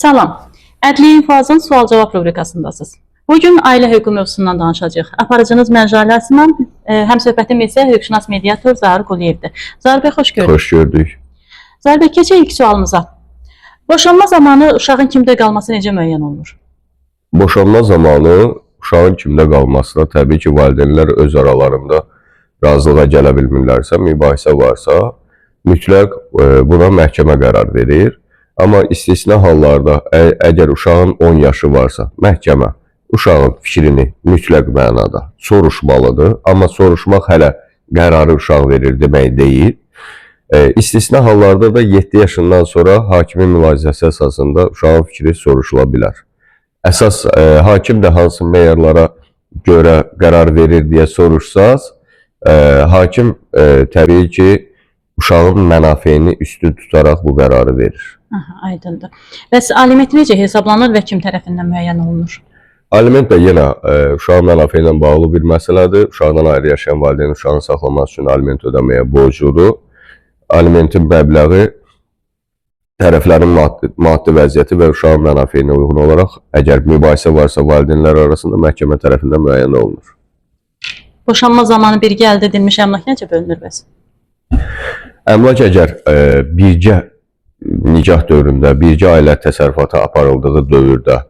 Salam. Ədliyyə İnfazın sual-cavab rubrikasındasınız. Bugün ailə hüququ mövzusundan danışacağıq. Aparıcınız Məncaləsinə, həmsöhbətim isə hüquqşünas mediator Zahir Quliyevdir. Zahir bəy, xoş gördük. Xoş gördük. Zahir bəy, keçək ilk sualımıza. Boşanma zamanı uşağın kimdə qalması necə müəyyən olunur? Boşanma zamanı uşağın kimdə qalmasına təbii ki, valideynlər öz aralarında razılığa gələ bilmirlərsə, mübahisə varsa, mütləq buna məhkəmə qərar verir. Amma istisna hallarda, əgər uşağın 10 yaşı varsa, məhkəmə uşağın fikrini mütləq mənada soruşmalıdır. Amma soruşmaq hələ qərarı uşaq verir demək deyil. İstisna hallarda da 7 yaşından sonra hakimin mülahizəsi əsasında uşağın fikri soruşula bilər. Əsas hakim də hansı meyarlara görə qərar verir deyə soruşsaz, hakim təbii ki, uşağın mənafeyini üstün tutaraq bu qərarı verir. Aha, aydındır. Bəs aliment necə hesablanır və kim tərəfindən müəyyən olunur? Aliment də yenə uşağın mənafeyi ilə bağlı bir məsələdir. Uşaqdan ayrı yaşayan valideyn uşağın saxlanması üçün aliment ödəməyə borcludur. Alimentin məbləği tərəflərin maddi vəziyyəti və uşağın mənafeyinə uyğun olaraq, əgər mübahisə varsa valideynlər arasında məhkəmə tərəfindən müəyyən olunur. Boşanma zamanı birgə əldə edilmiş əmlak necə bölünür bəs? Əmlak əgər birgə nikah dövründə, birgə ailə təsərrüfatı aparıldığı dövrdə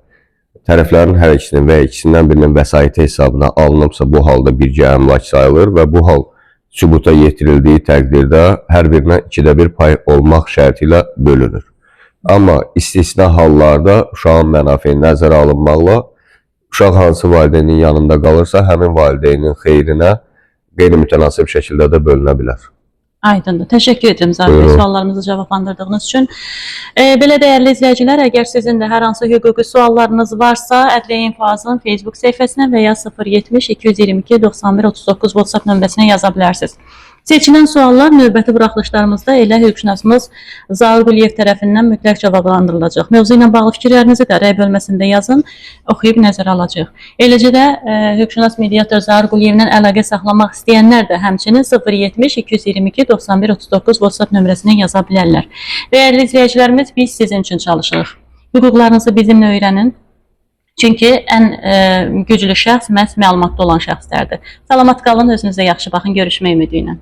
tərəflərin hər ikisinin və ikisindən birinin vəsaiti hesabına alınıbsa, bu halda birgə əmlak sayılır və bu hal sübuta yetirildiyi təqdirdə hər birinə 2/1 pay olmaq şərti ilə bölünür. Amma istisna hallarda uşağın mənafeyi nəzərə alınmaqla uşaq hansı valideynin yanında qalırsa, həmin valideynin xeyrinə qeyri-mütənasib şəkildə də bölünə bilər. Aydındır. Təşəkkür edirəm Zahir bəy, suallarımızı cavablandırdığınız üçün. Belə dəyərli izləyicilər, əgər sizin də hər hansı hüquqi suallarınız varsa, Ədliyyə İnfazın Facebook səhifəsinə və ya 070-222-91-39 WhatsApp nömrəsinə yaza bilərsiniz. Seçilən suallar növbəti buraxılışlarımızda elə hüquqşünasımız Zahir Quliyev tərəfindən mütləq cavablandırılacaq. Mövzu ilə bağlı fikirlərinizi də rəy bölməsində yazın, oxuyub nəzərə alacaq. Eləcə də hüquqşünas mediator Zahir Quliyevlə əlaqə saxlamaq istəyənlər də həmçinin 070-222-91-39 WhatsApp nömrəsinə yaza bilərlər. Dəyərli izləyicilərimiz, biz sizin üçün çalışırıq. Hüquqlarınızı bizimlə öyrənin. Çünki ən güclü şəxs məhz məlumatda olan şəxslərdir. Salamat qalın, özünüzə yaxşı baxın, görüşmək ümidi ilə.